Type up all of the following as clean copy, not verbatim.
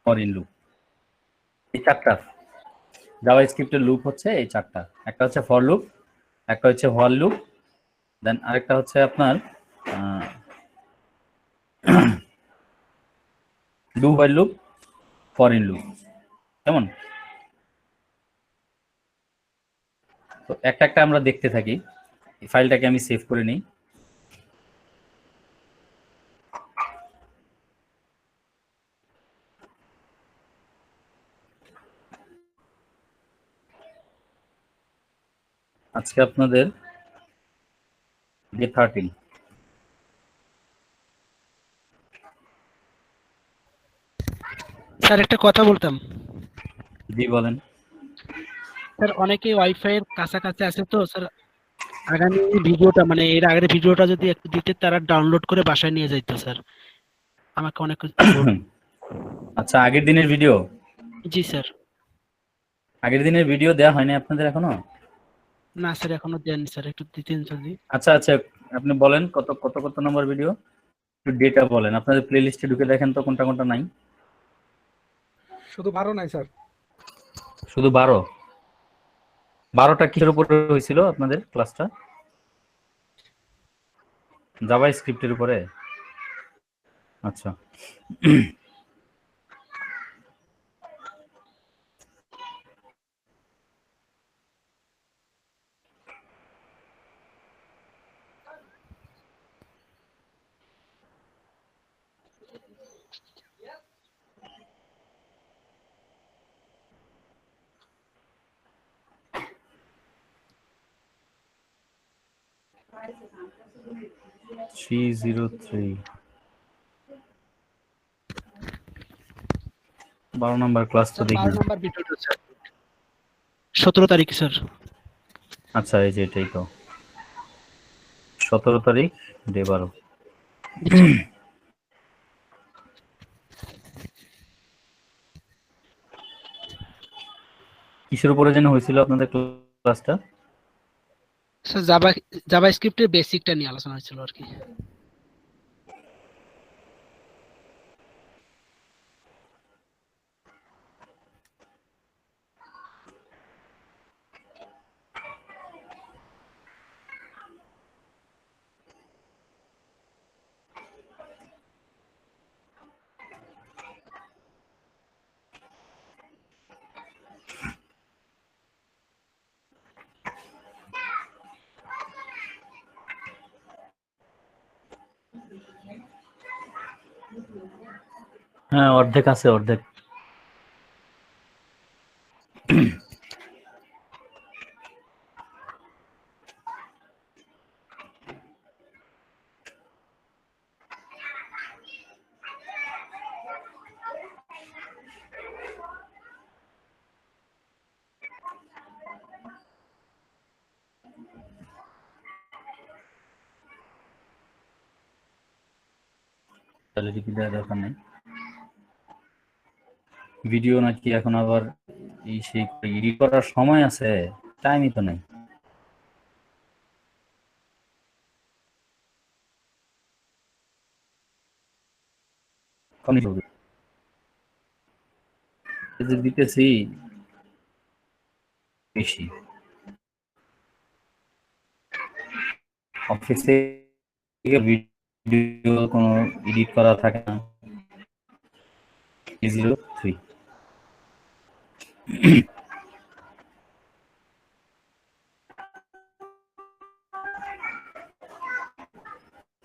For in loop, এই চারটা জাভাস্ক্রিপ্টের loop হচ্ছে এই চারটা। একটা হচ্ছে ফর লুপ, একটা হচ্ছে হোয়াইল লুপ, দেন আরেকটা হচ্ছে আপনার do while loop, for in loop. কেমন? তো একটা একটা আমরা দেখতে থাকি। এই ফাইলটাকে আমি সেভ করে নিই। আজকে আপনাদের ডে 13। স্যার একটা কথা বলতাম। জি বলেন। স্যার অনেকে ওয়াইফাই এর কাছাকাছি আছে তো স্যার, আগামী ভিডিওটা মানে এর আগের ভিডিওটা যদি একটু দিতে তারা ডাউনলোড করে বাসায় নিয়ে যাইতো স্যার, আমাকে অনেক আচ্ছা, আগের দিনের ভিডিও? জি স্যার। আগের দিনের ভিডিও দেওয়া হয়নি আপনাদের এখনো? না স্যার এখনো দেন স্যার, একটু দিতেন যদি। আচ্ছা আচ্ছা, আপনি বলেন কত কত কত নম্বর ভিডিও, একটু ডেটা বলেন। আপনাদের প্লে লিস্টে ঢুকে দেখেন তো কোনটা কোনটা নাই। শুধু 12 নাই স্যার। শুধু 12? 12টা কিসের উপরে হয়েছিল আপনাদের ক্লাসটা? জাভা স্ক্রিপ্টের উপরে? আচ্ছা। থ্রি 12 নম্বর ক্লাস তো স্যার দেখি 12 না। নাম্বার ভিডিওটা স্যার 17 তারিখ স্যার। আচ্ছা, এই যে এটাই তো, 17 তারিখ, ডে 12। কিসের উপরে যেন হয়েছিল আপনাদের ক্লাসটা? স্যার জাভা স্ক্রিপ্টের বেসিকটা নিয়ে আলোচনা হয়েছিল আর কি। হ্যাঁ, অর্ধেক আছে, অর্ধেক। তাহলে রিপিট দেওয়ার দরকার নেই। ভিডিও নাকি এখন আবার এই সেই এডিট করার সময় আছে? টাইমই তো নেই। দিতেছি বেশি, অফিসে ভিডিও কোনো এডিট করা থাকে না। 03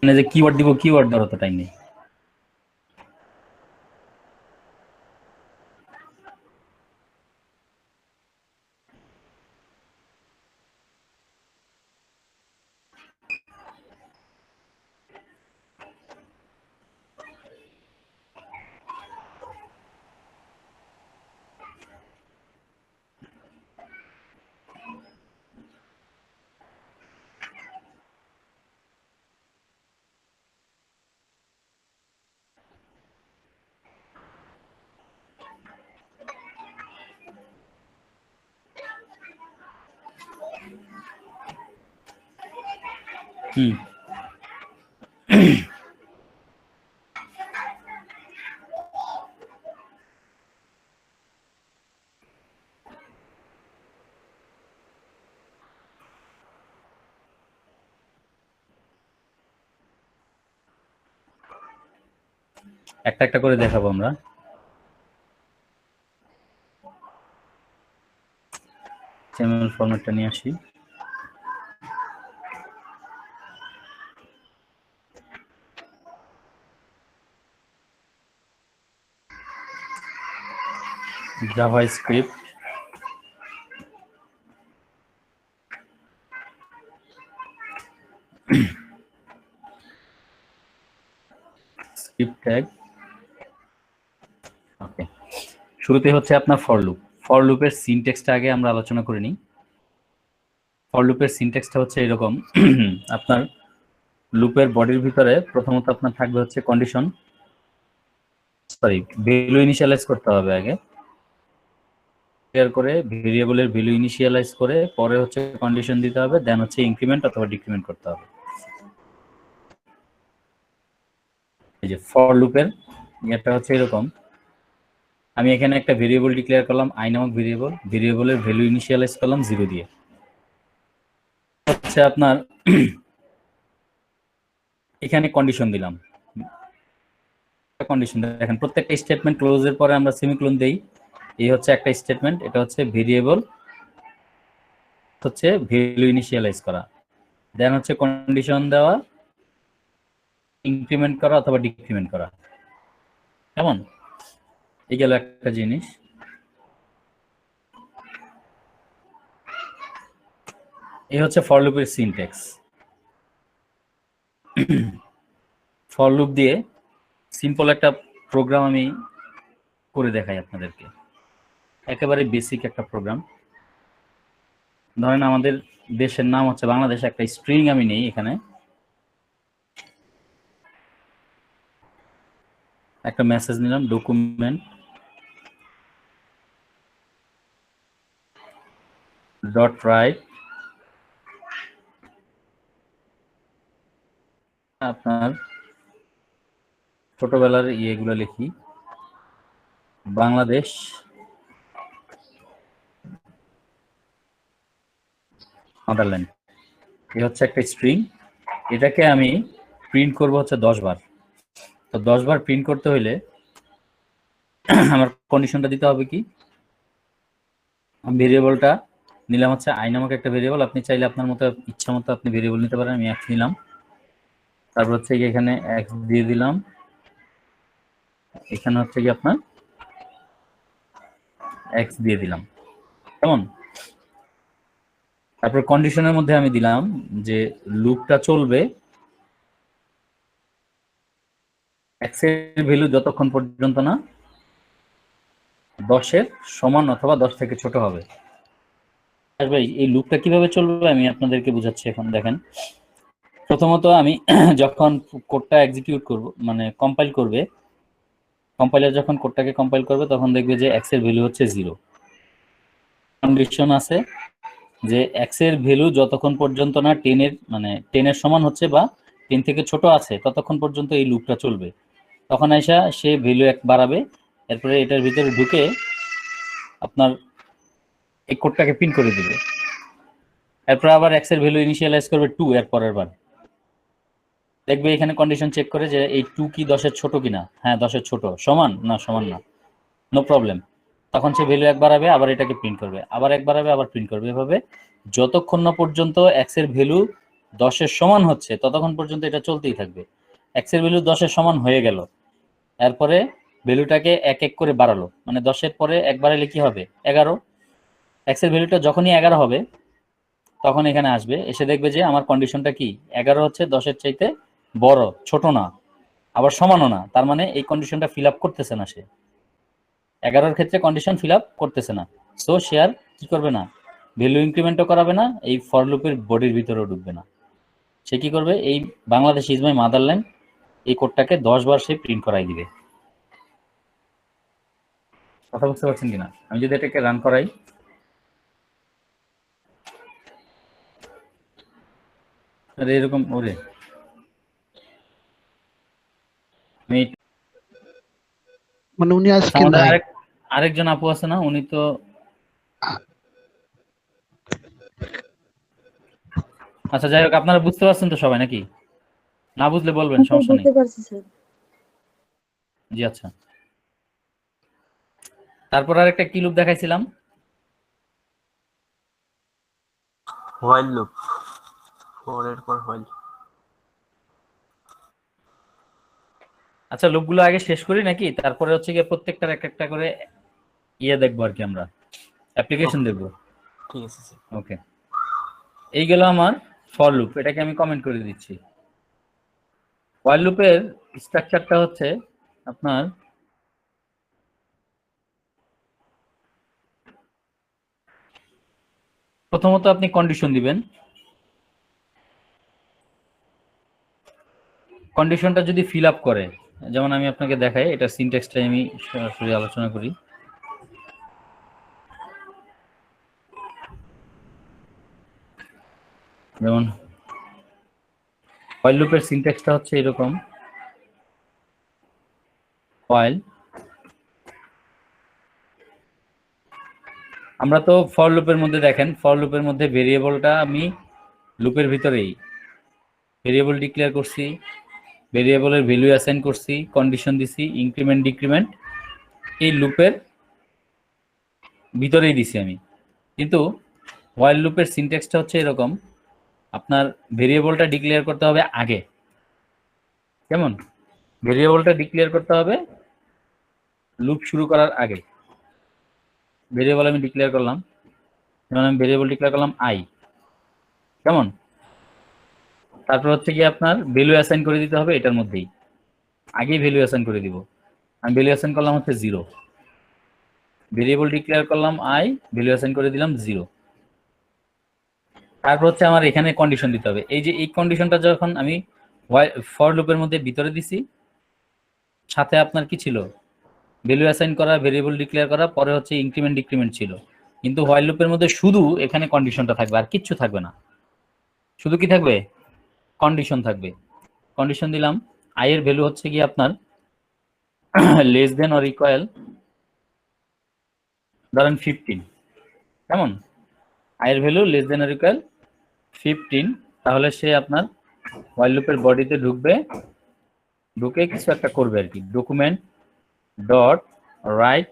মানে যে কিওয়ার্ড দিব, কিওয়ার্ড দেওয়ার তো টাইম নেই। হুম। একটা একটা করে দেখাবো আমরা। HTML ফরম্যাটটা নিয়ে আসি। JavaScript, script tag. ওকে, শুরুতে হচ্ছে আপনার ফর লুপ। ফর লুপের সিনট্যাক্সটা আগে আমরা আলোচনা করে নিই। ফর লুপের সিনট্যাক্সটা হচ্ছে এরকম। আপনার লুপের বডির ভিতরে প্রথমত আপনার থাকবে হচ্ছে কন্ডিশন, সরি ভ্যালু ইনিশিয়ালাইজ করতে হবে আগে, ক্লিয়ার করে ভেরিয়েবলের ভ্যালু ইনিশিয়ালাইজ করে পরে হচ্ছে কন্ডিশন দিতে হবে, দেন হচ্ছে ইনক্রিমেন্ট অথবা ডিক্রিমেন্ট করতে হবে। এই যে ফর লুপের এটা হচ্ছে এরকম, আমি এখানে একটা ভেরিয়েবল ডিক্লেয়ার করলাম আই নামক ভেরিয়েবল, ভেরিয়েবলের ভ্যালু ইনিশিয়ালাইজ করলাম 0 দিয়ে। হচ্ছে আপনার এখানে কন্ডিশন দিলাম, কন্ডিশন দেখেন প্রত্যেকটা স্টেটমেন্ট ক্লোজের পরে আমরা সেমিকোলন দেই। এই হচ্ছে একটা স্টেটমেন্ট, এটা হচ্ছে ভেরিয়েবল হচ্ছে ভ্যালু ইনিশিয়ালাইজ করা, দেন হচ্ছে কন্ডিশন দেওয়া, ইনক্রিমেন্ট করা অথবা ডিক্রিমেন্ট করা। কেমন? এই গেল একটা জিনিস। এই হচ্ছে ফর লুপের সিনট্যাক্স। ফর লুপ দিয়ে সিম্পল একটা প্রোগ্রাম আমি করে দেখাই আপনাদেরকে, একেবারে বেসিক একটা প্রোগ্রাম। ধরেন আমাদের দেশের নাম হচ্ছে বাংলাদেশ, একটা স্ট্রিং আমি নেই এখানে, একটা মেসেজ নিলাম ডকুমেন্ট ডট রাইট, আপনার ছোটবেলার ইয়েগুলো লিখি, বাংলাদেশ মাদারল্যান্ড। এই হচ্ছে একটা স্ট্রিং, এটাকে আমি প্রিন্ট করব হচ্ছে 10 বার। তো 10 বার প্রিন্ট করতে হইলে আমার কন্ডিশনটা দিতে হবে কি, ভেরিয়েবলটা নিলাম হচ্ছে আই নামক একটা ভেরিয়েবল, আপনি চাইলে আপনার মতো ইচ্ছা মতো আপনি ভেরিয়েবল নিতে পারেন। আমি এক্স নিলাম, তারপর হচ্ছে কি এখানে এক্স দিয়ে দিলাম, এখানে হচ্ছে কি আপনার এক্স দিয়ে দিলাম। কেমন? তারপর কন্ডিশনের মধ্যে আমি দিলাম যে লুপটা চলবে এক্স এর ভ্যালু যতক্ষণ পর্যন্ত না 10 এর সমান অথবা 10 থেকে ছোট হবে। ভাই এই লুপটা কিভাবে চলবে আমি আপনাদেরকে বুঝাচ্ছি এখন। দেখেন, প্রথমত আমি যখন কোডটা এক্সিকিউট করব, মানে কম্পাইল করবে, কম্পাইলার যখন কোডটাকে কম্পাইল করবে তখন দেখবে যে এক্স এর ভ্যালু হচ্ছে 0। কন্ডিশন আছে যে এক্স এর ভ্যালু যতক্ষণ পর্যন্ত না 10 এর মানে 10 এর সমান হচ্ছে বা 10 থেকে ছোট আছে ততক্ষণ পর্যন্ত এই লুপটা চলবে। তখন আইসা সে ভ্যালু 1 বাড়াবে, এরপরে এটার ভিতরে ঢুকে আপনার এই কোডটাকে প্রিন্ট করে দিবে। এরপর আবার এক্স এর ভ্যালু ইনিশিয়ালাইজ করবে 2 এর পরের বার, দেখবে এখানে কন্ডিশন চেক করে যে এই 2 কি 10 এর ছোট কিনা, হ্যাঁ 10 এর ছোট, সমান না সমান না, নো প্রবলেম। তখন সে ভ্যালু 1 বাড়াবে, আবার এটাকে প্রিন্ট করবে, আবার 1 বাড়াবে, আবার প্রিন্ট করবে। এভাবে যতক্ষণ না পর্যন্ত এক্স এর ভ্যালু 10 এর সমান হচ্ছে ততক্ষণ পর্যন্ত এটা চলতেই থাকবে। এক্স এর ভ্যালু 10 এর সমান হয়ে গেল, এরপরে ভ্যালুটাকে এক এক করে বাড়ালো, মানে 10 এর পরে 1 বাড়ালে কি হবে 11। এক্স এর ভ্যালুটা যখনই 11 হবে তখন এখানে আসবে, এসে দেখবে যে আমার কন্ডিশনটা কি 11 হচ্ছে 10 এর চাইতে বড়, ছোট না আবার সমানও না, তার মানে এই কন্ডিশনটা ফিল আপ করতেছে না, সে 11 এর ক্ষেত্রে কন্ডিশন ফিল আপ করতেছে না। সো সে আর কি করবে না, ভ্যালু ইনক্রিমেন্টও করাবে না, এই ফর লুপের বডির ভিতরেও ঢুকবে না। সে কি করবে, এই বাংলাদেশ ইজ মাই মাদারল্যান্ড এই কোডটাকে 10 বার সে প্রিন্ট করাই দিবে। কথা বুঝতে পারছেন কিনা? আমি যদি এটাকে রান করাই, আরে এরকম ওরে মানে উনি আজকে আমাদের নাই। আরেকজন আপু আছে না, উনি তো আচ্ছা যাই হোক, আপনারা বুঝতে পারছেন তো সবাই নাকি? না বুঝলে বলবেন, সমস্যা নেই। বুঝতে পারছি স্যার। জি আচ্ছা, তারপর আর একটা কি লুপ দেখাইছিলাম? হোয়াইল লুপ, ফর এর পর হোয়াইল। আচ্ছা, লুপগুলো আগে শেষ করি নাকি, তারপরে হচ্ছে গিয়ে প্রত্যেকটার এক একটা করে ইয়ে দেখবো আর কি, আমরা অ্যাপ্লিকেশন দেখবো। ঠিক আছে স্যার। ওকে, এই গেল আমার ফর লুপ, এটাকে আমি কমেন্ট করে দিচ্ছি। হোয়াইল লুপের স্ট্রাকচারটা হচ্ছে আপনার প্রথমত আপনি কন্ডিশন দিবেন। কন্ডিশনটা যদি ফিল আপ করে, যেমন আমি আপনাকে দেখাই, এটা সিনট্যাক্সটা আমি সরাসরি আলোচনা করি। যেমন হোয়াইল লুপের সিনট্যাক্সটা হচ্ছে এরকম, হোয়াইল, আমরা তো ফর লুপের মধ্যে দেখেন, ফর লুপের মধ্যে ভেরিয়েবলটা আমি লুপের ভিতরেই ভেরিয়েবল ডিক্লেয়ার করছি, ভেরিয়েবলের ভ্যালু অ্যাসাইন করছি, কন্ডিশন দিছি, ইনক্রিমেন্ট ডিক্রিমেন্ট এই লুপের ভিতরেই দিছি আমি। কিন্তু হোয়াইল লুপের সিনট্যাক্সটা হচ্ছে এরকম, আপনার ভেরিয়েবলটা ডিক্লেয়ার করতে হবে আগে। কেমন? ভেরিয়েবলটা ডিক্লেয়ার করতে হবে লুপ শুরু করার আগে। ভেরিয়েবল আমি ডিক্লেয়ার করলাম, যেমন আমি ভেরিয়েবল ডিক্লেয়ার করলাম আই, কেমন? তারপর হচ্ছে কি আপনার ভ্যালু অ্যাসাইন করে দিতে হবে এটার মধ্যেই, আগেই ভ্যালু অ্যাসাইন করে দিব। আমি ভ্যালু অ্যাসাইন করলাম হচ্ছে 0, ভেরিয়েবল ডিক্লেয়ার করলাম আই, ভ্যালু অ্যাসাইন করে দিলাম 0। তারপর হচ্ছে আমার এখানে কন্ডিশন দিতে হবে। এই যে এই কন্ডিশনটা যখন আমি ফর লুপের মধ্যে ভিতরে দিছি, সাথে আপনার কি ছিল, ভ্যালু অ্যাসাইন করা, ভেরিয়েবল ডিক্লেয়ার করা, পরে হচ্ছে ইনক্রিমেন্ট ডিক্রিমেন্ট ছিল। কিন্তু হোয়াইল লুপের মধ্যে শুধু এখানে কন্ডিশনটা থাকবে, আর কিচ্ছু থাকবে না। শুধু কি থাকবে? কন্ডিশন থাকবে। কন্ডিশন দিলাম আই এর ভ্যালু হচ্ছে কি আপনার লেস দেন অর ইকুয়াল, ধরেন 15, কেমন? আই এর value less than or equal 15, তাহলে সে আপনার হোয়াইল লুপের বডিতে ঢুকবে, ঢুকে কিছু একটা করবে আর কি, ডকুমেন্ট ডট রাইট,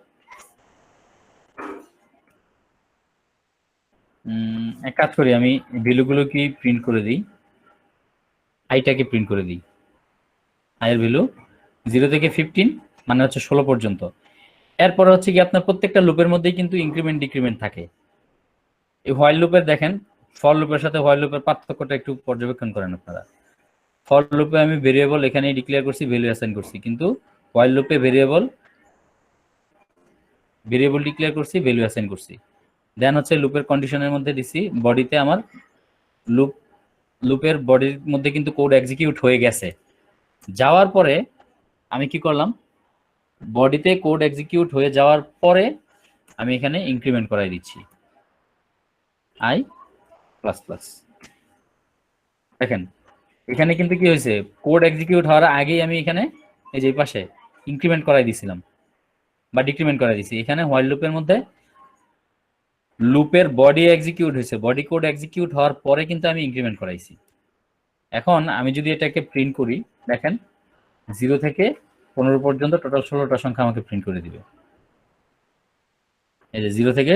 এক কাজ করি, আমি ভ্যালুগুলো কি প্রিন্ট করে দিই, আইটাকে প্রিন্ট করে দিই। আইয়ের ভ্যালু 0 থেকে 15 মানে হচ্ছে 16 পর্যন্ত। এরপরে হচ্ছে কি আপনার প্রত্যেকটা লুপের মধ্যেই কিন্তু ইনক্রিমেন্ট ডিক্রিমেন্ট থাকে। এই হোয়াইল লুপের দেখেন, ফর লুপের সাথে হোয়াইল লুপের পার্থক্যটা একটু পর্যবেক্ষণ করেন আপনারা। ফর লুপে আমি ভেরিয়েবল এখানে ডিক্লেয়ার করছি, ভ্যালু অ্যাসাইন করছি, কিন্তু হোয়াইল লুপে ভেরিয়েবল ডিক্লেয়ার করছি, ভ্যালু অ্যাসাইন করছি। দেন হচ্ছে লুপের কন্ডিশনের মধ্যে দিছি, বডিতে আমার লুপের বডির মধ্যে কিন্তু কোড এক্সিকিউট হয়ে গেছে। যাওয়ার পরে আমি কি করলাম, বডিতে কোড এক্সিকিউট হয়ে যাওয়ার পরে আমি এখানে ইনক্রিমেন্ট করাই দিচ্ছি আই প্লাস প্লাস। দেখেন এখানে কিন্তু কি হয়েছে, কোড এক্সিকিউট হওয়ার আগেই আমি এখানে এই যে পাশে ইনক্রিমেন্ট করাই দিছিলাম বা ডিক্রিমেন্ট করাই দিছি। এখানে হোয়াইল লুপের মধ্যে লুপের বডি এক্সিকিউট হয়েছে, বডি কোড এক্সিকিউট হওয়ার পরে কিন্তু আমি ইনক্রিমেন্ট করাইছি। এখন আমি যদি এটাকে প্রিন্ট করি, দেখেন 0 থেকে 15 পর্যন্ত টোটাল 16টা সংখ্যা আমাকে প্রিন্ট করে দিবে। এই যে 0 থেকে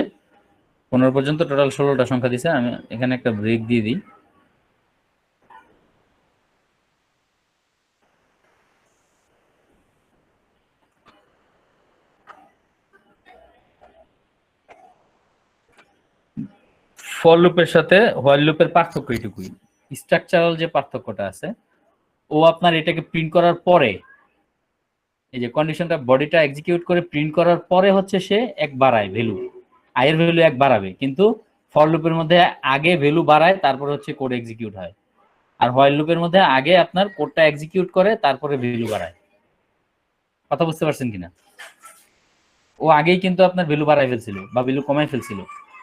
15 পর্যন্ত টোটাল 16টা সংখ্যা দিছে। আমি এখানে একটা ব্রেক দিয়ে দিই, ফর লুপের সাথে হোয়াইল লুপের পার্থক্য এটুকুই, স্ট্রাকচারাল যে পার্থক্যটা আছে, ও আপনার এটাকে প্রিন্ট করার পরে, এই যে কন্ডিশনটা বডিটা এক্সিকিউট করে প্রিন্ট করার পরে হচ্ছে সে এক বাড়ায় ভ্যালু, আয়ের ভ্যালু এক বাড়াবে। কিন্তু ফর লুপের মধ্যে আগে ভ্যালু বাড়ায়, তারপরে হচ্ছে কোড এক্সিকিউট হয়। আর হোয়াইল লুপের মধ্যে আগে আপনার কোডটা এক্সিকিউট করে, তারপরে ভ্যালু বাড়ায়। কথা বুঝতে পারছেন কিনা? ও আগেই কিন্তু আপনার ভ্যালু বাড়ায় ফেলছিল বা ভ্যালু কমায় ফেলছিল,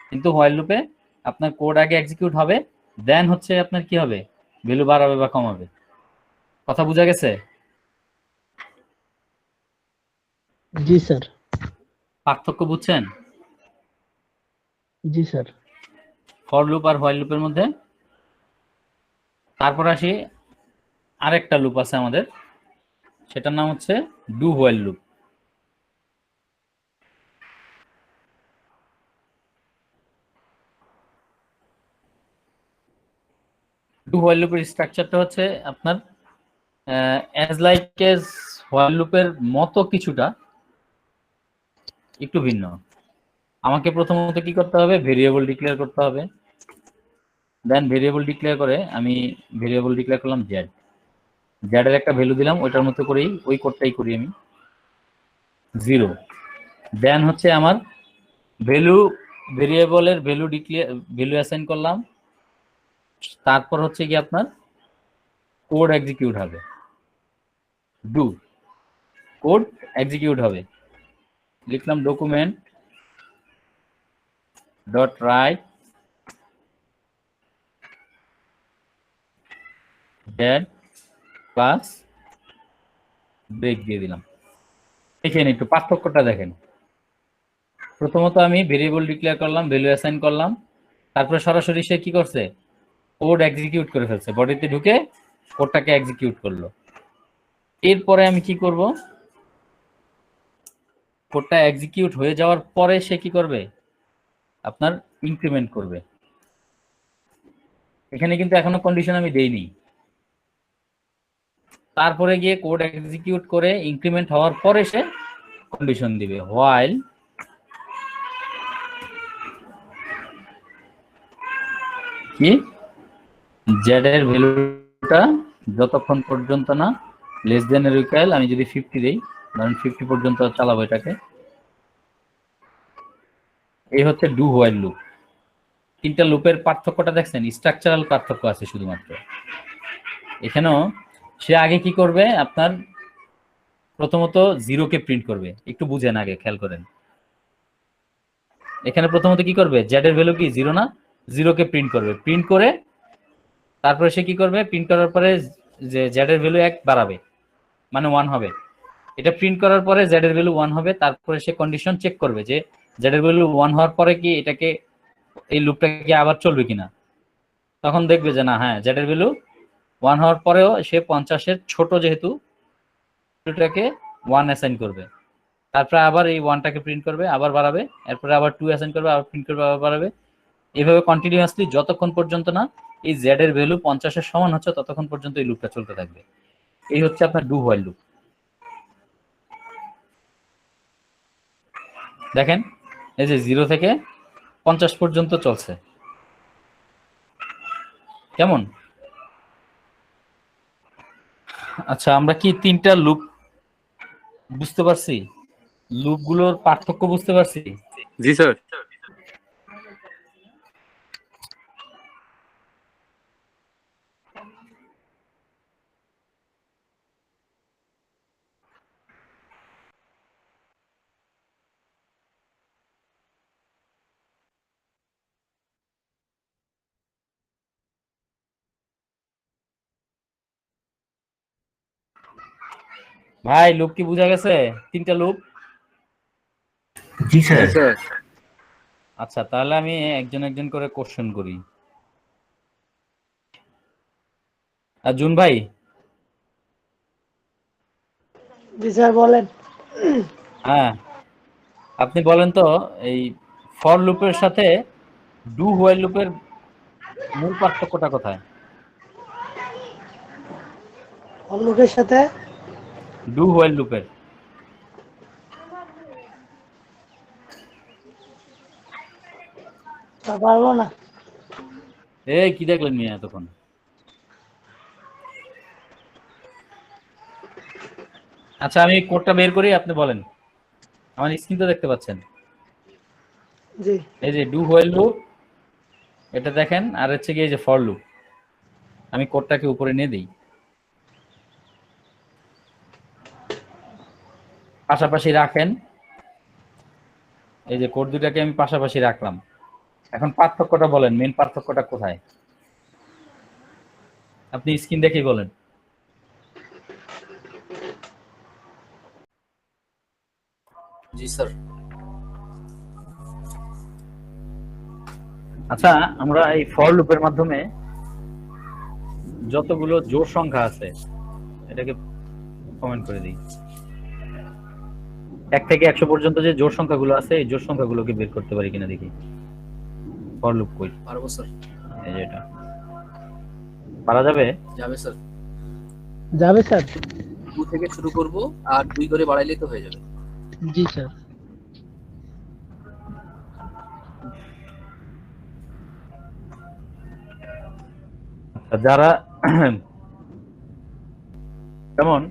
কিন্তু হোয়াইল লুপে আপনার কোড আগে এক্সিকিউট হবে, দেন হচ্ছে আপনার কি হবে, ভ্যালু বাড়াবে বা কমাবে। কথা বোঝা গেছে? জি স্যার। পার্থক্য বুঝছেন? জি স্যার। ফর লুপ আর হোয়াইল লুপের মধ্যে। তারপর আসি আরেকটা লুপ আছে আমাদের, সেটার নাম হচ্ছে do while loop. Do while লুপের স্ট্রাকচারটা হচ্ছে আপনার অ্যাজ লাইক এজ হোয়াইল লুপের মতো কিছুটা, একটু ভিন্ন। আমাকে প্রথমত কি করতে হবে, ভেরিয়েবল ডিক্লেয়ার করতে হবে। দেন ভেরিয়েবল ডিক্লেয়ার করে আমি ভেরিয়েবল ডিক্লেয়ার করলাম জেড, জেডের একটা ভ্যালু দিলাম, ওইটার মতো করেই ওই কোডটাই করি আমি 0। দেন হচ্ছে আমার ভ্যালু, ভেরিয়েবলের ভ্যালু ডিক্লেয়ার, ভ্যালু অ্যাসাইন করলাম। তারপর হচ্ছে কি আপনার কোড এক্সিকিউট হবে, ডু কোড এক্সিকিউট হবে। লিখলাম document dot write dead plus break দিয়ে দিলাম। দেখেন একটু পার্থক্যটা দেখেন। প্রথমত আমি ভেরিয়েবল ডিক্লেয়ার করলাম, ভ্যালু অ্যাসাইন করলাম, তারপরে সরাসরি সে কি করছে, কোড এক্সিকিউট করে ফেলছে, বডিতে ঢুকে কোডটাকে এক্সিকিউট করলো। এরপরে আমি কি করব, কোডটা এক্সিকিউট হয়ে যাওয়ার পরে সে কি করবে, আপনার ইনক্রিমেন্ট করবে। এখানে কিন্তু এখনো কন্ডিশন আমি দেইনি। তারপরে গিয়ে কোড এক্সিকিউট করে ইনক্রিমেন্ট হওয়ার পরে সে কন্ডিশন দিবে, হোয়াইল কি জেড এর ভ্যালুটা যতক্ষণ পর্যন্ত না লেস দেন এর ইকুয়াল, আমি যদি 50 দেই, ধরেন 50 পর্যন্ত চালাবো এটাকে। এই হচ্ছে ডু হোয়াইল লুপ। তিনটা লুপের পার্থক্যটা দেখছেন, স্ট্রাকচারাল পার্থক্য আছে শুধুমাত্র। এখানেও সে আগে কি করবে, আপনার প্রথমত 0 কে প্রিন্ট করবে, একটু বুঝেন আগে, খেয়াল করেন। এখানে প্রথমত কি করবে, জেড এর ভ্যালু কি 0 না, 0 কে প্রিন্ট করবে। প্রিন্ট করে তারপরে সে কি করবে, প্রিন্ট করার পরে যে জেড এর ভ্যালু 1 বাড়াবে, মানে 1 হবে। এটা প্রিন্ট করার পরে জেড এর ভ্যালু 1 হবে। তারপরে সে কন্ডিশন চেক করবে যে জেড এর ভ্যালু 1 হওয়ার পরে কি এটাকে, এই লুপটা কি আবার চলবে কিনা। তখন দেখবে যে না, হ্যাঁ জেড এর ভ্যালু 1 হওয়ার পরেও সে 50 এর ছোট, যেহেতু এটাকে 1 অ্যাসাইন করবে। তারপরে আবার এই 1টাকে প্রিন্ট করবে, আবার বাড়াবে, এরপরে আবার 2 অ্যাসাইন করবে, আবার প্রিন্ট করবে, আবার বাড়াবে। এইভাবে কন্টিনিউয়াসলি যতক্ষণ পর্যন্ত না এই জেড এর ভ্যালু 50 এর সমান হচ্ছে, ততক্ষণ পর্যন্ত এই লুপটা চলতে থাকবে। এই হচ্ছে আপনার ডু হোয়াইল লুপ। দেখেন এই যে 0 থেকে 50 পর্যন্ত চলছে, কেমন? আচ্ছা, আমরা কি তিনটা লুপ বুঝতে পারছি, লুপগুলোর পার্থক্য বুঝতে পারছি? জি স্যার। ভাই লুপ কি বোঝা গেছে, তিনটা লুপ? জি স্যার। স্যার আচ্ছা, তাহলে আমি একজন একজন করে কোশ্চেন করি। আর জুন ভাই, জি স্যার বলেন। হ্যাঁ আপনি বলেন তো, এই ফর লুপের সাথে ডু হোয়াইল লুপের মূল পার্থক্যটা কোথায়? লোকের সাথে ডু হোয়াইল লুপের। পারবো না। এই কি দেখলেন মিয়া এতক্ষণ? আচ্ছা, আমি কোডটা বের করি, আপনি বলেন। আমার স্ক্রিন তো দেখতে পাচ্ছেন, জি এই যে ডু হোয়াইল লুপ, এটা দেখেন, আর হচ্ছে কি এই যে ফর লুপ। আমি কোডটাকে উপরে নিয়ে দিই, পাশাপাশি রাখেন। এই যে কোড দুটাকে আমি পাশাপাশি রাখলাম। এখন পার্থক্যটা বলেন, মেন পার্থক্যটা কোথায়? আপনি স্ক্রিন দেখেই বলেন। জি স্যার। আচ্ছা, আমরা এই ফর লুপের মাধ্যমে যতগুলো জোড় সংখ্যা আছে, এটাকে কমেন্ট করে দিই। 1 থেকে 100 পর্যন্ত যে জোড় সংখ্যাগুলো আছে এই জোড় সংখ্যাগুলোকে বের করতে পারি কিনা দেখি। ফর লুপ কই? পারবো স্যার। এই যে এটা পারা যাবে? যাবে স্যার। যাবে স্যার। 2 থেকে শুরু করব আর 2 করে বাড়াইলেই তো হয়ে যাবে। জি স্যার। যারা যেমন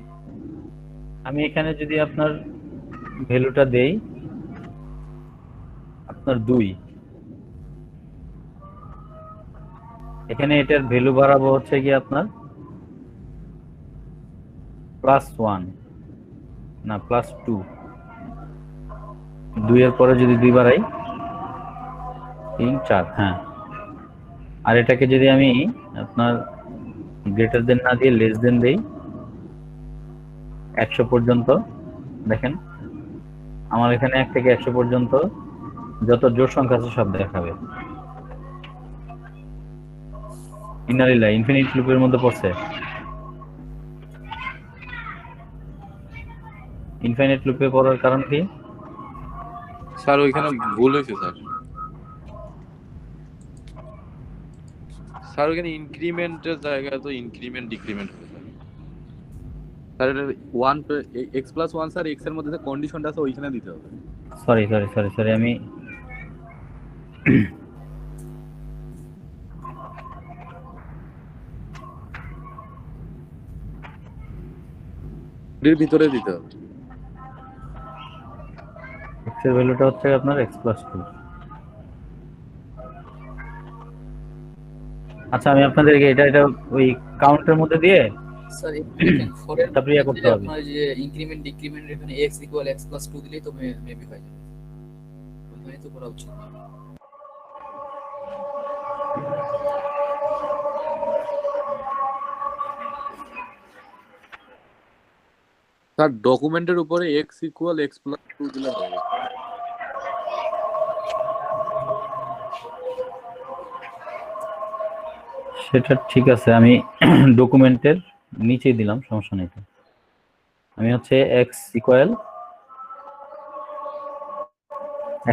আমি এখানে যদি আপনার ভ্যালুটা দেই আপনার 2, এখানে এটার ভ্যালু বাড়াবো হচ্ছে কি আপনার +1 না +2, 2 এর পরে যদি 2 বাড়াই 3 4, হ্যাঁ। আর এটাকে যদি আমি আপনার গ্রেটার দেন না দিয়ে লেস দেন দেই 100 পর্যন্ত, দেখেন আমার এখানে 1 থেকে 100 পর্যন্ত যত জোড় সংখ্যা আছে সব দেখাবে। ইনারিলা ইনফিনিট লুপের মধ্যে পড়ছে। ইনফিনিট লুপে পড়ার কারণ কি স্যার? ওইখানে ভুল হয়েছে স্যার। স্যার ওইখানে ইনক্রিমেন্টের জায়গায় তো ইনক্রিমেন্ট ডিক্রিমেন্ট হবে স্যার। স্যার এটা 1 x + 1 স্যার, x এর মধ্যে যে কন্ডিশনটা আছে ওইখানে দিতে হবে। সরি আমি এর ভিতরে দিতে হবে। x এর ভ্যালুটা হচ্ছে আপনার x + 2। আচ্ছা আমি আপনাদেরকে এটা ওই কাউন্টের মধ্যে দিয়ে স্যার দেখেন 4 এর তারপরে ইয়া করতে হবে। আপনার যে ইনক্রিমেন্ট ডিক্রিমেন্ট এখানে x = x + 2 দিলেই তো মেবি হয়ে যাবে। ওখানেই তো করা উচিত। স্যার ডকুমেন্টের উপরে x = x + 2 দিলে হবে। সেটা ঠিক আছে, আমি ডকুমেন্টের নিচে দিলাম, সমস্যা নেই। আমি হচ্ছে x =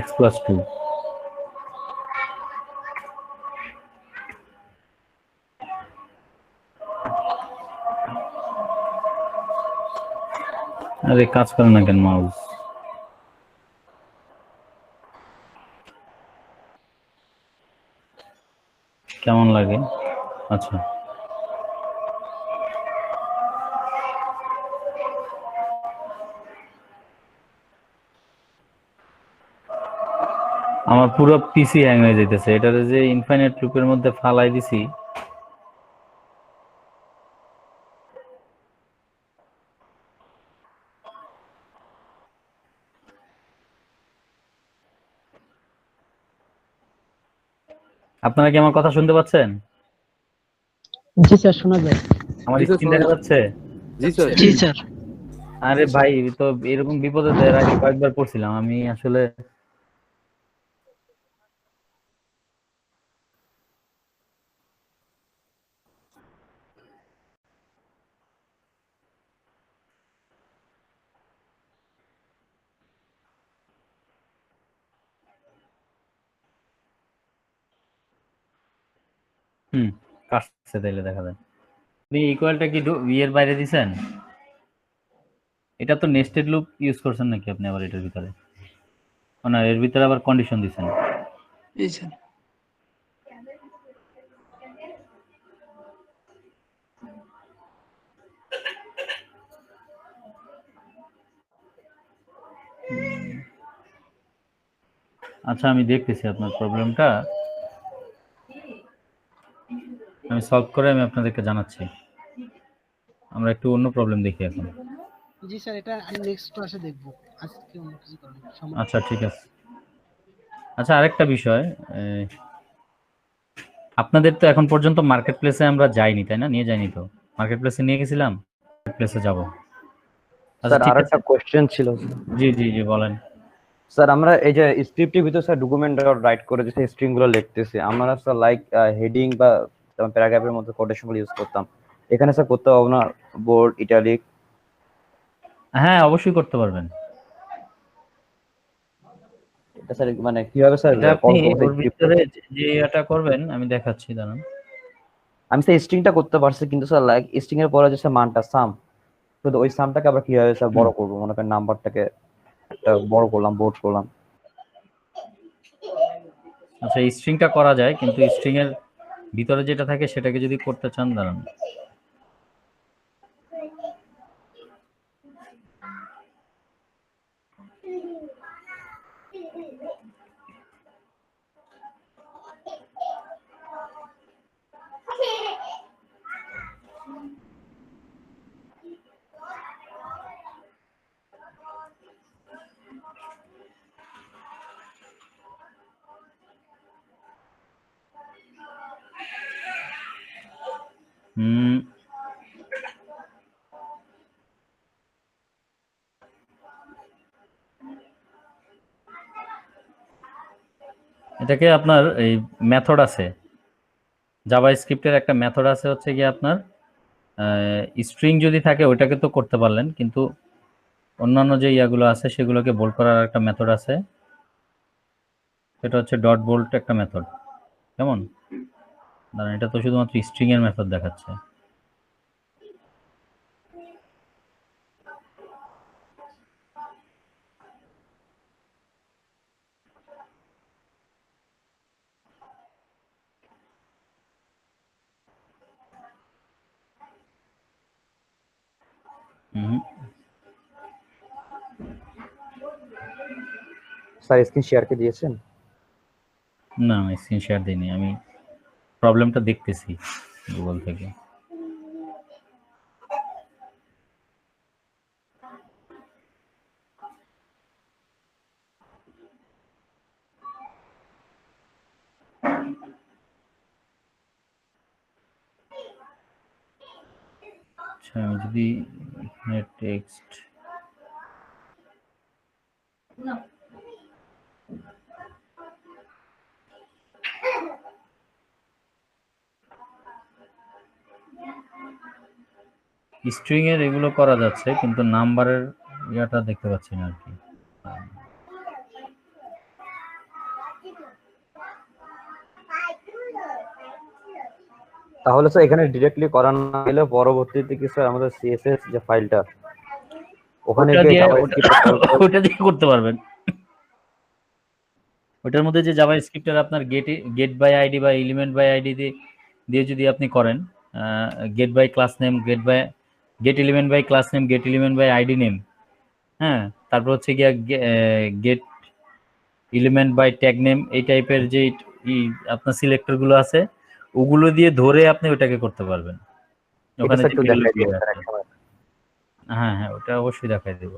x + 2। আরে কাজ করে না কেন মাউস? কেমন লাগে? আচ্ছা আমার পুরো পিসি হ্যাং হয়ে যাইতেছে। এটারে যে ইনফিনিট লুপের মধ্যে ফালাই দিছি, আপনারা কি আমার কথা শুনতে পাচ্ছেন? জি স্যার, শোনা যায়। আমার জি স্যার, স্ক্রিন শোনা দেখা যায়। যাচ্ছে? জি স্যার। জি স্যার। আরে ভাই তো এরকম বিপদে তো এর আগে কয়েকবার পড়ছিলাম আমি আসলে। কাটছে তাইলে দেখা যায়। আপনি ইকুয়ালটা কি এর বাইরে দিছেন? এটা তো নেস্টেড লুপ ইউজ করছেন নাকি আপনি আবার এটার ভিতরে? না এর ভিতরে আবার কন্ডিশন দিছেন। জি স্যার। আচ্ছা আমি দেখতেছি আপনার প্রবলেমটা, আমি সলভ করে আমি আপনাদেরকে জানাচ্ছি। আমরা একটু অন্য প্রবলেম দেখি এখন। জি স্যার, এটা আমি নেক্সট ক্লাসে দেখব। আজকে অন্য কিছু করেন। আচ্ছা ঠিক আছে। আচ্ছা আরেকটা বিষয়, আপনাদের তো এখন পর্যন্ত মার্কেট প্লেসে আমরা যাইনি তাই না? নিয়ে যাইনি তো? মার্কেট প্লেসে নিয়ে গেছিলাম, মার্কেট প্লেসে যাব। আচ্ছা স্যার ঠিক আরেকটা আছে। কোশ্চেন ছিল। জি জি জি বলেন। স্যার আমরা এই যে স্ক্রিপ্টের ভিতর স্যার ডকুমেন্ট রাইট করে যে স্ট্রিং গুলো লিখতেছি, আমরা স্যার লাইক হেডিং বা প্যারাগ্রাফের মধ্যে কোটেশন গুলো ইউজ করতাম, এখানে স্যার করতে হবে না বোল্ড ইটালিক? হ্যাঁ, অবশ্যই করতে পারবেন। এটা স্যার মানে কিভাবে স্যার এটা আপনি কল করবো ওর ভিতরে যে এটা করবেন আমি দেখাচ্ছি, দাঁড়ান। আমি স্যার স্ট্রিংটা করতে পারছি, কিন্তু স্যার লাইক স্ট্রিং এর পরে যে স্যার মানটা সাম, শুধু ওই সামটাকে আবার কিভাবে স্যার বড় করবো, মনে করেন নাম্বারটাকে একটা বড় করলাম, বোর্ড করলাম। আচ্ছা, স্ট্রিংটা করা যায়, কিন্তু স্ট্রিং এর ভিতরে যেটা থাকে সেটাকে যদি করতে চান, দাঁড়ান। হুম, এটাকে আপনার এই মেথড আছে, জাভা স্ক্রিপ্টের একটা মেথড আছে, হচ্ছে গিয়ে আপনার স্ট্রিং যদি থাকে ওইটাকে তো করতে পারলেন, কিন্তু অন্যান্য যে ইয়াগুলো আছে সেগুলোকে বোল্ড করার একটা মেথড আছে, সেটা হচ্ছে ডট বোল্ট একটা মেথড। কেমন? দাঁড়ান, এটা তো শুধুমাত্র স্ট্রিং এর মেথড দেখাচ্ছে। হুম, স্যার স্ক্রিন শেয়ার কে দিয়েছেন? না, আমি স্ক্রিন শেয়ার দিইনি, আমি প্রবলেমটা দেখতেছি গুগল থেকে। আচ্ছা, আমি যদি টেক্সট স্ট্রিং এর এগুলো করা যাচ্ছে, কিন্তু নাম্বারের ইয়াটা দেখতে পাচ্ছি না আর কি। তাহলে স্যার এখানে ডিরেক্টলি করা না গেলে পরবর্তীতে কি স্যার আমাদের সিএসএস যে ফাইলটা ওখানে ওটা গিয়ে দিয়ে জাভাস্ক্রিপ্টে কল করে ওটা দিয়ে করতে পারবেন। ওটার মধ্যে যে জাভা স্ক্রিপ্টের আপনার গেট বাই আইডি বা এলিমেন্ট বাই আইডি দিয়ে যদি আপনি করেন, get by class name, get element by class name, get element by ID name, হ্যাঁ, তারপর হচ্ছে গিয়া get element by tag name, এই টাইপের যে আপনার সিলেক্টর গুলো আছে ওগুলো দিয়ে ধরে আপনি ওটাকে করতে পারবেন। এটা ওখানে স্যার যে একটু ভ্যালু দেখাই দিয়ে দিন স্যার রাখবে। একসময়। হ্যাঁ হ্যাঁ, ওটা অবশ্যই দেখাই দেবো,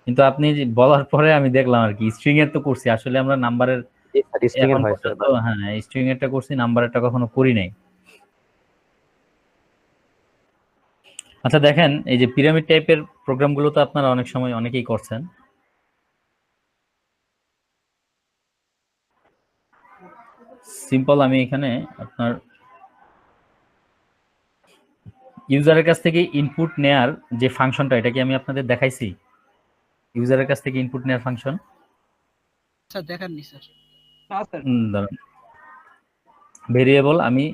কিন্তু আপনি যে বলার পরে আমি দেখলাম আর কি, স্ট্রিং এর তো করছি, আসলে আমরা নাম্বারের স্ট্রিং এর এখন হয় স্যার। পর্যন্ত, হ্যাঁ, স্ট্রিং এরটা করছি, নাম্বারেরটা কখনো করি নাই। আচ্ছা দেখেন, এই যে পিরামিড টাইপের প্রোগ্রামগুলো তো আপনারা অনেক সময় অনেকেই করছেন। সিম্পল, আমি এখানে আপনার ইউজারের কাছ থেকে ইনপুট নেয়ার যে ফাংশনটা, এটা কি আমি আপনাদের দেখাইছি? ইউজারের কাছ থেকে ইনপুট নেয়ার ফাংশন স্যার দেখাননি স্যার। দাঁড়ান, ভেরিয়েবল, আমি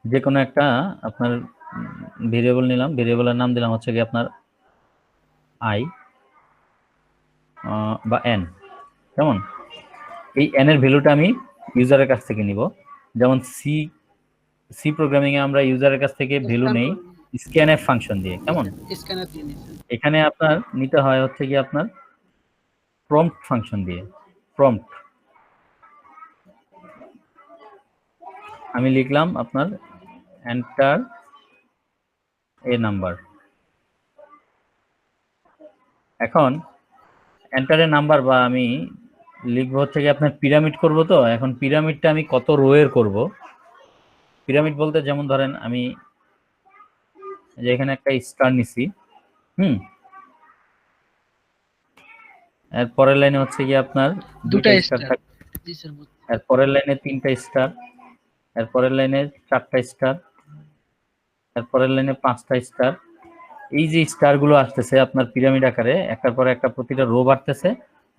যে কোনো একটা আপনার ভেরিয়েবল নিলাম, ভেরিয়েবলের নাম দিলাম হচ্ছে কি আপনার আই বা এন। কেমন? এই এন এর ভ্যালুটা আমি ইউজারের কাছ থেকে নিব। যেমন সি প্রোগ্রামিং এ আমরা ইউজারের কাছ থেকে ভ্যালু নেই স্ক্যানএফ ফাংশন দিয়ে। কেমন? স্ক্যানার দিয়ে নিছেন। এখানে আপনার নিতে হয় হচ্ছে কি আপনার প্রম্পট ফাংশন দিয়ে। প্রম্পট আমি লিখলাম আপনার এন্টার এ নাম্বার। এখন এন্টার এ নাম্বার, বা আমি লিখবো হচ্ছে কি আপনার পিরামিড করব, তো এখন পিরামিডটা আমি কত রো এর করব। পিরামিড বলতে যেমন ধরেন আমি যে এখানে একটা স্টার নিছি, এর পরের লাইনে হচ্ছে কি আপনার দুইটা স্টার থাকে, জি স্যার। এর পরের লাইনে তিনটা স্টার, এর পরের লাইনে চারটা স্টার, এর পরের লাইনে পাঁচটা স্টার, এই যে স্টার গুলো আসতেছে আপনার পিরামিড আকারে একটার পর একটা, প্রতিটা রো বাড়তেছে,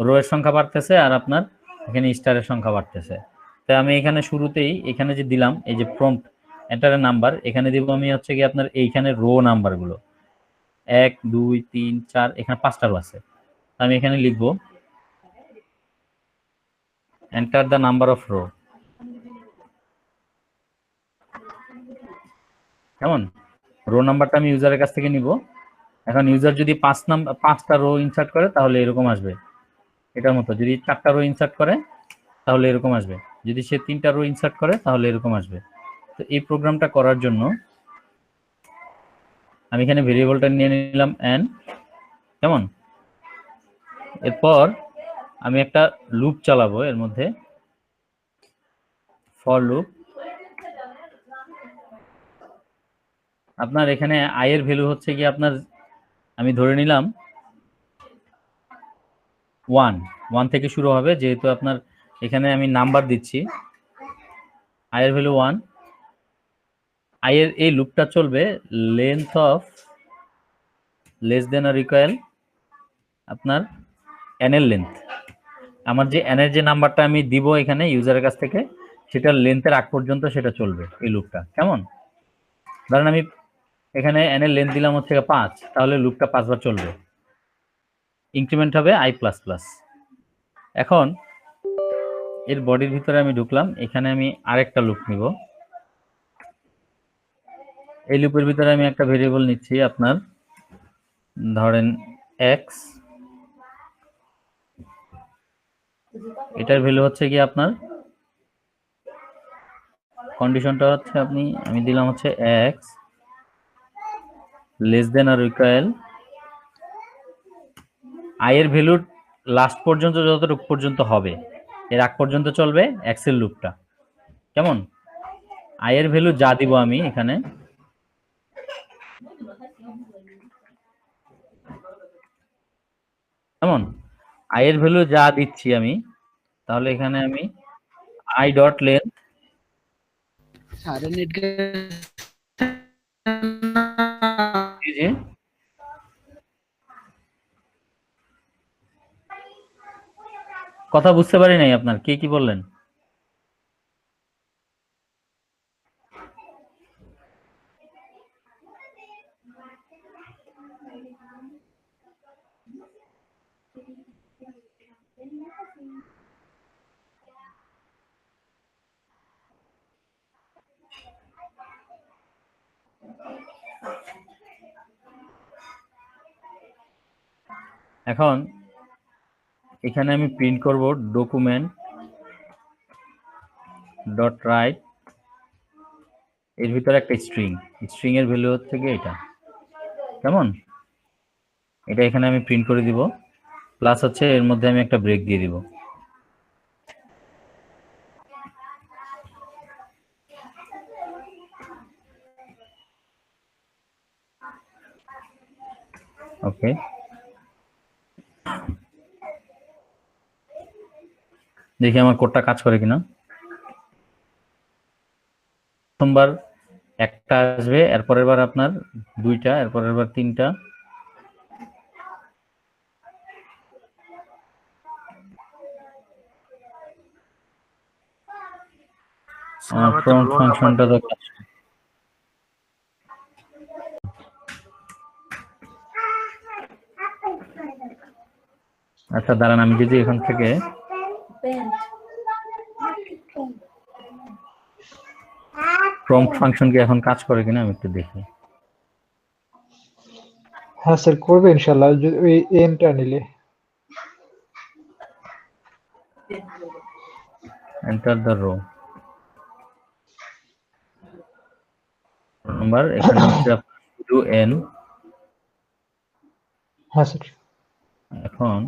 রো এর সংখ্যা বাড়তেছে, আর আপনার এখানে স্টারের সংখ্যা বাড়তেছে। তাই আমি এখানে শুরুতেই এখানে যে দিলাম এই যে প্রম্পট এন্টার নাম্বার, এখানে দিব আমি হচ্ছে কি আপনার এইখানে রো নাম্বার গুলো 1 2 3 4, এখানে 5টা রো আছে। আমি এখানে লিখবো enter the number of rho. কেমন? রো নাম্বারটা আমি ইউজারের কাছ থেকে নিব। এখন ইউজার যদি 5টা রো ইনসার্ট করে তাহলে এরকম আসবে এটার মতো, যদি 4টা রো ইনসার্ট করে তাহলে এরকম আসবে, যদি সে 3টা রো ইনসার্ট করে তাহলে এরকম আসবে। তো এই প্রোগ্রামটা করার জন্য আমি এখানে ভেরিয়েবলটা নিয়ে নিলাম n, কেমন? এরপর আমি একটা লুপ চালাবো এর মধ্যে, ফর লুপ। আপনার এখানে i এর ভ্যালু হচ্ছে কি আপনার, আমি ধরে নিলাম 1 থেকে শুরু হবে, যেহেতু আপনার এখানে আমি নাম্বার দিচ্ছি। i এর ভ্যালু 1, i এর এই লুপটা চলবে length of less than or equal আপনার n এর লেন্থ। আমার যে n এর যে নাম্বারটা আমি দিব এখানে ইউজারের কাছ থেকে, সেটা লেন্থের আগ পর্যন্ত সেটা চলবে এই লুপটা। কেমন? ধরেন আমি এখানে n এর লেন্থ দিলাম হচ্ছে 5, তাহলে লুপটা 5 বার চলবে, ইনক্রিমেন্ট হবে i++। এখন এর বডির ভিতরে আমি ঢুকলাম, এখানে আমি আরেকটা লুপ নিব। এই লুপের ভিতরে আমি একটা ভেরিয়েবল নিচ্ছি আপনার, ধরেন x, এটার ভ্যালু হচ্ছে কি আপনার, কন্ডিশনটা হচ্ছে আমি দিলাম হচ্ছে x less than or equal i এর ভ্যালু লাস্ট পর্যন্ত যতটুকু পর্যন্ত হবে এর আগ পর্যন্ত চলবে x এর লুপটা। কেমন? i এর ভ্যালু যা দিব আমি এখানে, কেমন? i এর ভ্যালু যা দিচ্ছি আমি, তাহলে এখানে আমি i ডট লেন্থ, আরে নেট জি কথা বুঝতে পারি নাই আপনার, কে কি বললেন? এখন এখানে আমি প্রিন্ট করব ডকুমেন্ট ডট রাইট, এর ভিতরে একটা স্ট্রিং এর ভ্যালু হচ্ছে কি এটা। কেমন? এটা এখানে আমি প্রিন্ট করে দিব, প্লাস হচ্ছে এর মধ্যে আমি একটা ব্রেক দিয়ে দিব। ওকে, দেখি আমার কোডটা কাজ করে কিনা। প্রথমবার একটা আসবে, এরপরের বার আপনার 2টা, এরপরের বার 3টা। প্রম্পট ফাংশনটা তো আচ্ছা দাঁড়ান, আমি যদি এখান থেকে প্রম্পট ফাংশন কি এখন কাজ করে কিনা আমি একটু দেখি। হ্যাঁ স্যার করবে ইনশাআল্লাহ, ওই এনটা নিলে। এন্টার দ্য রো নাম্বার, এখানে হচ্ছে টু n। হ্যাঁ স্যার। এখন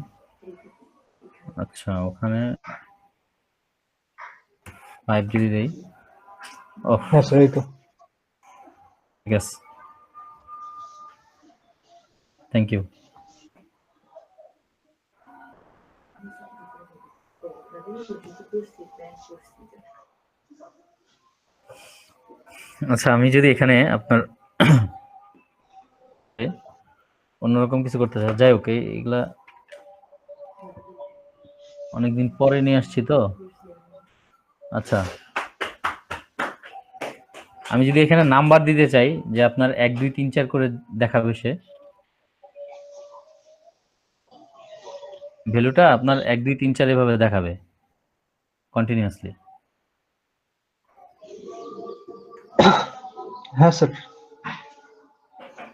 আচ্ছা ওখানে 5 যদি দেই, ও হ্যাঁ স্যার এই তো। ঠিক আছে, থ্যাংক ইউ। আচ্ছা আমি যদি এখানে আপনার অন্যরকম কিছু করতে চাই। যাই হোক, এগুলা অনেকদিন পরে নিয়ে আসছি তো। আচ্ছা, আমি যদি এখানে নাম্বার দিতে চাই যে আপনার 1 2 3 4 করে দেখাবে সে, ভ্যালুটা আপনার 1 2 3 4 এভাবে দেখাবে কন্টিনিউয়াসলি। হ্যাঁ স্যার।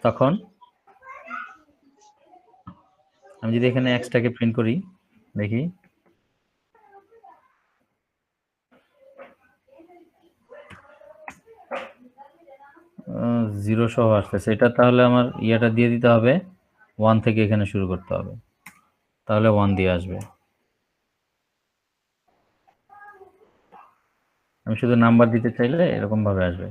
তখন আমি যদি এখানে এক্সটাকে প্রিন্ট করি, দেখি জিরো সহ আসতেছে। এটা তাহলে আমার ইয়াটা দিয়ে দিতে হবে, 1 থেকে এখানে শুরু করতে হবে, তাহলে 1 দিয়ে আসবে। আমি শুধু নাম্বার দিতে চাইলে এরকম ভাবে আসবে।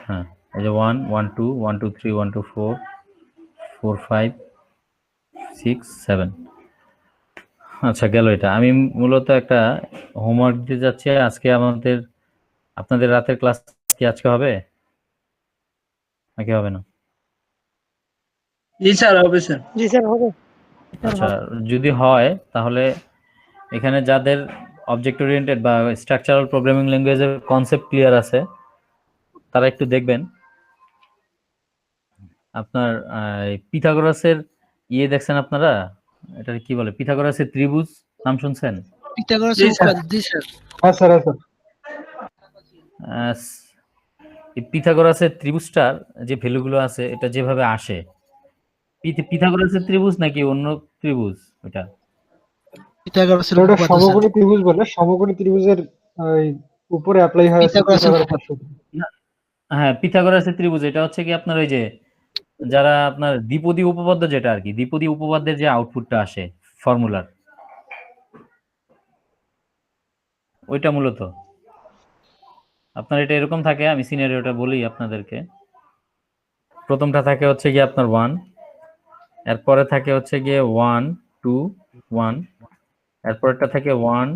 হ্যাঁ, এই যে 1 1 2 1 2 3 1 2 4 4 5 6 7। আচ্ছা, গেল এটা। আমি মূলত একটা হোমওয়ার্ক দিতে যাচ্ছি আজকে। আপনাদের রাতের ক্লাস কি আজকে হবে নাকি হবে না? জি স্যার হবে। আচ্ছা, যদি হয় তাহলে এখানে যাদের অবজেক্ট ওরিয়েন্টেড বা স্ট্রাকচারাল প্রোগ্রামিং ল্যাঙ্গুয়েজের কনসেপ্ট ক্লিয়ার আছে তারা একটু দেখবেন। আপনার পিথাগোরাসের দেখছেন আপনারা? এটা কি বলে, পিথাগোরাসের ত্রিভুজ নাম শুনছেন? পিথাগোরাসের উপপাদ্য, জি স্যার। হ্যাঁ স্যার, হ্যাঁ স্যার। এই পিথাগোরাসের ত্রিভুজটার যে ভ্যালুগুলো আছে এটা যেভাবে আসে, পিথাগোরাসের ত্রিভুজ নাকি অন্য ত্রিভুজ ওটা? পিথাগোরাসের ওটা উপপাদ্য স্যার। সমকোণী ত্রিভুজ বলে, সমকোণী ত্রিভুজের ওই উপরে অ্যাপ্লাই হয় আছে পিথাগোরাসের পিথাগোরাসের সূত্র। হ্যাঁ, পিথাগোরাসের ত্রিভুজ এটা হচ্ছে কি আপনার ওই যে যারা আপনার দ্বিপদী উপপাদ্য, যেটা আর কি দ্বিপদী উপপাদ্যের যে আউটপুটটা আসে ফর্মুলার, ওইটা মূলত আপনার এটা এরকম থাকে। আমি সিনারিওটা বলি আপনাদেরকে। প্রথমটা থাকে হচ্ছে গিয়ে আপনার 1, এরপরে থাকে হচ্ছে গিয়ে 1 2 1, এরপরটা থাকে 1,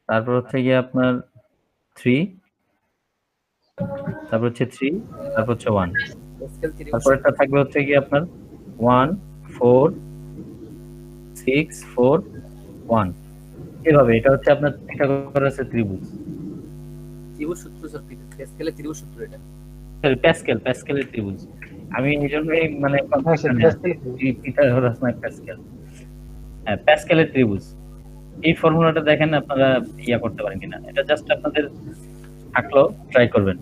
তারপর হচ্ছে গিয়ে আপনার 3, তারপর হচ্ছে 3, তারপর হচ্ছে 1, প্যাসকেল ত্রিভুজ তারপরটা থাকবে হচ্ছে গিয়ে আপনার 1 4 6 4 1। এভাবে এটা হচ্ছে আপনার পিথাগোরাসের ত্রিভুজ। সূত্র স্যার, প্যাসকেলের ত্রিভুজ সূত্র এটা। প্যাসকেলের ত্রিভুজ। আমি এই জন্যই মানে হ্যাঁ স্যার, কনফিউশনে আছি, পিথাগোরাস না প্যাসকেল। হ্যাঁ, প্যাসকেলের ত্রিভুজ। এই ফর্মুলাটা দেখেন আপনারা ইয়া করতে পারেন কিনা, এটা জাস্ট আপনাদের থাকলো, ট্রাই করবেন।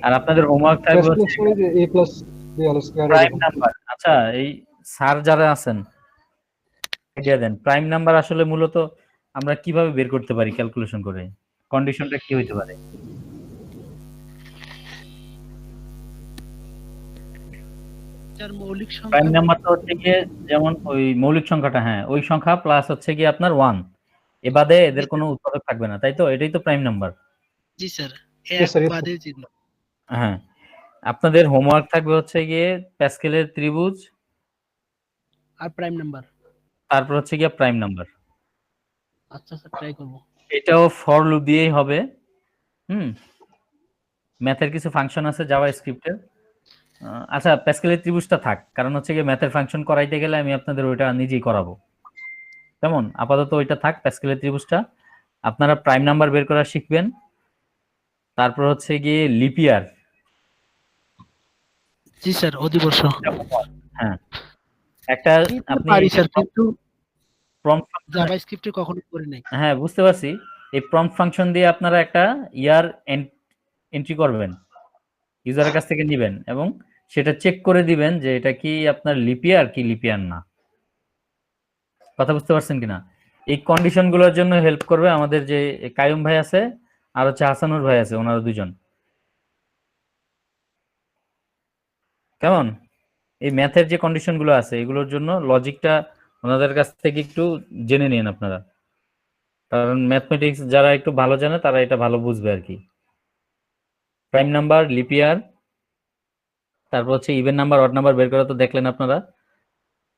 আর আপনাদের হোমওয়ার্ক থাকবে হচ্ছে a plus b whole square. Prime number. আচ্ছা, এই স্যার যারা আছেন আইডিয়া দেন, প্রাইম নাম্বার আসলে মূলত আমরা কিভাবে বের করতে পারি ক্যালকুলেশন করে? কন্ডিশনটা কি হইতে পারে? স্যার মৌলিক প্রাইম সংখ্যা। নাম্বারটা হচ্ছে গিয়ে যেমন ওই মৌলিক সংখ্যাটা, হ্যাঁ ওই সংখ্যা প্লাস হচ্ছে গিয়ে আপনার 1, এ বাদে এদের কোনো উৎপাদক থাকবে না, তাই তো? এটাই তো প্রাইম নাম্বার। জি স্যার, Yes, sir, এক yes, sir. বাদে চিহ্ন। হ্যাঁ, আপনাদের হোমওয়ার্ক থাকবে হচ্ছে গিয়ে প্যাসকেলের ত্রিভুজ, আর প্রাইম নাম্বার। তারপর হচ্ছে গিয়ে প্রাইম নাম্বার। আচ্ছা স্যার, ট্রাই করব। এটাও ফর লুপ দিয়েই হবে। ম্যাথের কিছু ফাংশন আছে জাভা স্ক্রিপ্টের। আচ্ছা, প্যাসকেলের ত্রিভুজটা থাক, কারণ হচ্ছে গিয়ে ম্যাথের ফাংশন করাইতে গেলে আমি আপনাদের ওইটা নিজেই করাবো। কেমন? আপাতত ওইটা থাক, প্যাসকেলের ত্রিভুজটা। আপনারা প্রাইম নাম্বার বের করা শিখবেন, তারপর হচ্ছে গিয়ে লিপিয়ার। জি স্যার, অধিবর্ষ। হ্যাঁ, একটা আপনি পারি স্যার, কিন্তু প্রম্পট, জাভা স্ক্রিপ্টে কখনো করি নাই। হ্যাঁ বুঝতে পারছি। এই প্রম্পট ফাংশন দিয়ে আপনারা একটা ইয়ার এন্ট্রি করবেন, ইউজারের কাছ থেকে নেবেন এবং সেটা চেক করে দিবেন যে এটা কি আপনার লিপিয়ার কি লিপিয়ার না। কথা বুঝতে পারছেন কিনা? এই কন্ডিশনগুলোর জন্য হেল্প করবে আমাদের যে কায়ুম ভাই আছে আর হচ্ছে হাসানুর ভাই আছে, ওনারা দুজন। কেমন? এই ম্যাথের যে কন্ডিশনগুলো আছে এগুলোর জন্য লজিকটা ওনাদের কাছ থেকে একটু জেনে নিন আপনারা, কারণ ম্যাথমেটিক্স যারা একটু ভালো জানে তারা এটা ভালো বুঝবে আর কি। প্রাইম নাম্বার, লিপিয়ার, তারপর হচ্ছে ইভেন নাম্বার, অড নাম্বার বের করা তো দেখলেন আপনারা।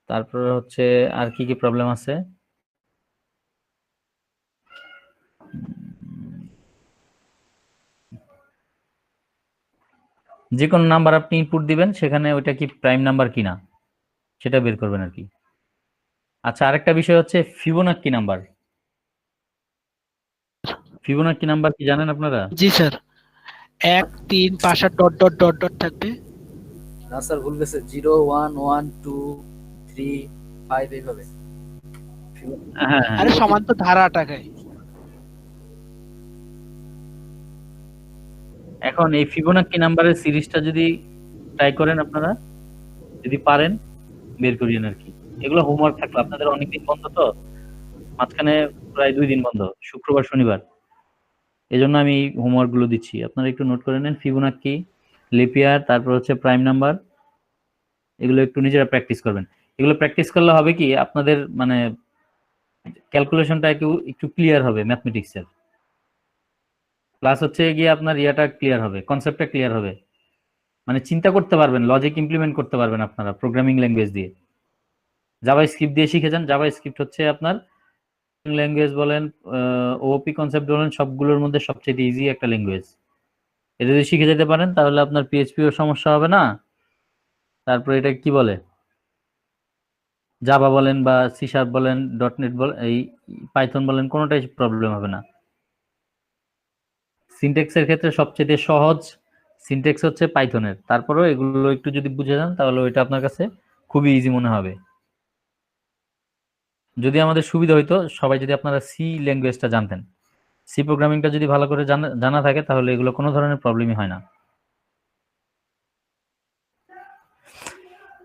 তারপর হচ্ছে আর কি কি প্রবলেম আছে? যে কোনো নাম্বার আপনি ইনপুট দিবেন, সেখানে ওইটা কি প্রাইম নাম্বার কিনা সেটা বের করবেন আর কি। আচ্ছা, আরেকটা বিষয় হচ্ছে ফিবোনাক্কি নাম্বার। ফিবোনাক্কি নাম্বার কি জানেন আপনারা? জি স্যার, 1 3 5 আর ডট ডট ডট ডট থাকবে। না স্যার, ভুল গেছে। 0 1 1 2 3 5 এইভাবে। হ্যাঁ, আরে সমান তো ধারা টাকায়। এখন এই ফিবোনাক্কি নাম্বারের সিরিজটা যদি ট্রাই করেন আপনারা, যদি পারেন বের করিয়েন আর কি। এগুলো হোমওয়ার্ক থাকলো, আপনাদের অনেকদিন বন্ধ তো, মাঝখানে প্রায় 2 দিন বন্ধ, শুক্রবার শনিবার, এজন্য আমি হোমওয়ার্ক গুলো দিচ্ছি, আপনারা একটু নোট করে নেন। ফিবোনাক্কি, লিপিয়ার, তারপর হচ্ছে প্রাইম নাম্বার, এগুলো একটু নিজেরা প্র্যাকটিস করবেন। এগুলো প্র্যাকটিস করলে হবে কি, আপনাদের মানে ক্যালকুলেশনটা একটু ক্লিয়ার হবে ম্যাথমেটিক্সের, প্লাস হচ্ছে গিয়ে আপনার ইয়াটা ক্লিয়ার হবে, কনসেপ্টটা ক্লিয়ার হবে, মানে চিন্তা করতে পারবেন, লজিক ইমপ্লিমেন্ট করতে পারবেন আপনারা প্রোগ্রামিং ল্যাঙ্গুয়েজ দিয়ে। জাভা স্ক্রিপ্ট দিয়ে শিখে যান। জাভা স্ক্রিপ্ট হচ্ছে আপনার ল্যাঙ্গুয়েজ বলেন, ওপি কনসেপ্ট বলেন, সবগুলোর মধ্যে সবচেয়ে ইজি একটা ল্যাঙ্গুয়েজ। এটা যদি শিখে যেতে পারেন তাহলে আপনার পিএইচপিও সমস্যা হবে না। তারপরে এটা কি বলে, জাভা বলেন বা সি শার্প বলেন, ডটনেট বলেন, এই পাইথন বলেন, কোনোটাই প্রবলেম হবে না। সিনট্যাক্সের ক্ষেত্রে সবচেয়ে সহজ সিনট্যাক্স হচ্ছে পাইথনের, তারপরেও এগুলো একটু যদি বুঝে যান তাহলে ওইটা আপনার কাছে খুবই ইজি মনে হবে। যদি আমাদের সুবিধা হইতো সবাই যদি আপনারা সি ল্যাঙ্গুয়েজটা জানতেন, সি প্রোগ্রামিংটা যদি ভালো করে জানা থাকে তাহলে এগুলো কোনো ধরনের প্রবলেমই হয় না।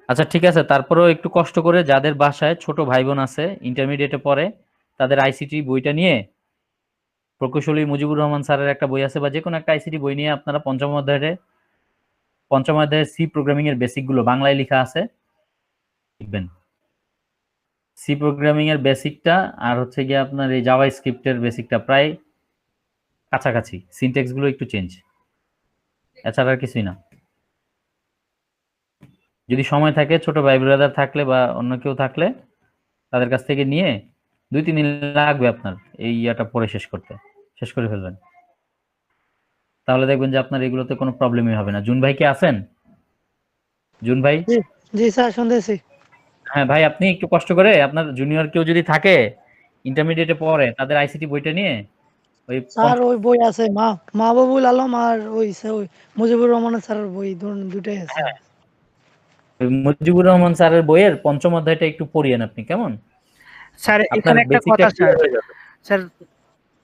আচ্ছা ঠিক আছে, তারপরেও একটু কষ্ট করে যাদের বাসায় ছোট ভাই বোন আছে ইন্টারমিডিয়েটে পড়ে, তাদের আইসিটি বইটা নিয়ে, প্রকৌশলী মুজিবুর রহমান স্যারের একটা বই আছে, বা যে কোনো একটা আইসিটি বই নিয়ে আপনারা পঞ্চম অধ্যায়ের সি প্রোগ্রামিং এর বেসিক গুলো বাংলায় লেখা আছে লিখবেন। সি প্রোগ্রামিং এর বেসিকটা আর হচ্ছে গিয়ে আপনার এই জাভা স্ক্রিপ্টের বেসিকটা প্রায় কাছাকাছি, সিনট্যাক্স গুলো একটু চেঞ্জ, এছাড়া আর কিছুই না। যদি সময় থাকে, ছোট ভাই ব্রাদার থাকলে বা অন্য কেউ থাকলে তাদের কাছ থেকে নিয়ে 2-3 দিন লাগবে আপনার এই ইয়াটা পড়ে শেষ করে ফেলবেন, তাহলে দেখবেন যে আপনার এগুলোতে কোনো প্রবলেমই হবে না। জুন ভাই কি আছেন? জুন ভাই? জি স্যার, শুনতেছি। হ্যাঁ ভাই, আপনি একটু কষ্ট করে আপনার জুনিয়র কেউ যদি থাকে ইন্টারমিডিয়েটে পড়ে, তাদের আইসিটি বইটা নিয়ে ওই স্যার ওই বই আছে, মাহবুবুল আলম আর ওই মুজিবুর রহমানের স্যারের বই দুটাই আছে। মুজিবুর রহমান স্যারের বইয়ের পঞ্চম অধ্যায়টা একটু পড়িয়েন আপনি, কেমন? স্যার আপনার এখানে একটা বেসিকটা কথা স্যার, ক্লিয়ার হয়ে যাবে। স্যার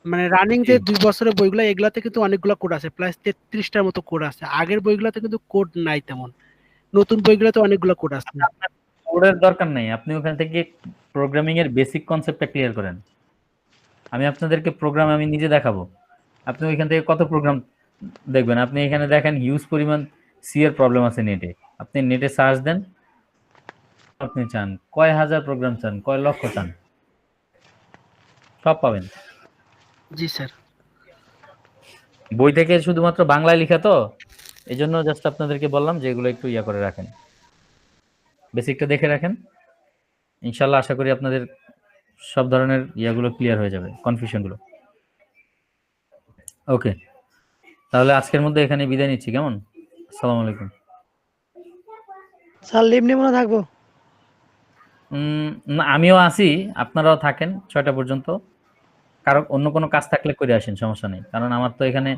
মানে রানিং যে 2 বছরের বইগুলো, এগুলাতে কিন্তু অনেকগুলো কোড আছে, প্রায় 33টার মতো কোড আছে। আগের বইগুলোতে কিন্তু কোড নাই তেমন, নতুন বইগুলোতে অনেকগুলো কোড আছে। আপনার কোডের দরকার নেই, আপনি ওখান থেকে প্রোগ্রামিং এর বেসিক কনসেপ্টটা ক্লিয়ার করেন। আমি আপনাদেরকে প্রোগ্রাম আমি নিজে দেখাবো, আপনি ওইখান থেকে কত প্রোগ্রাম দেখবেন। আপনি এখানে দেখেন হিউজ পরিমাণ সি এর প্রবলেম আছে নেটে, আপনি নেটে সার্চ দেন, আপনি চান কয় হাজার প্রোগ্রাম চান, কয় লক্ষ চান, সব পাবেন। জি স্যার। বই থেকে শুধুমাত্র বাংলায় লেখা তো, এই জন্য জাস্ট আপনাদেরকে বললাম যে এগুলো একটু ইয়া করে রাখেন, বেসিকটা দেখে রাখেন। ইনশাল্লাহ আশা করি আপনাদের সব ধরনের ইয়াগুলো ক্লিয়ার হয়ে যাবে, কনফিউশনগুলো। ওকে, তাহলে আজকের মধ্যে এখানে বিদায় নিচ্ছি, কেমন? আসসালামু আলাইকুম। স্যার লিভ নিয়ে মনে থাকবো? না, আমিও আছি, আপনারাও থাকেন 6টা পর্যন্ত। কারো অন্য কোনো কাজ থাকলে করে আসেন, সমস্যা নেই, কারণ আমার তো এখানে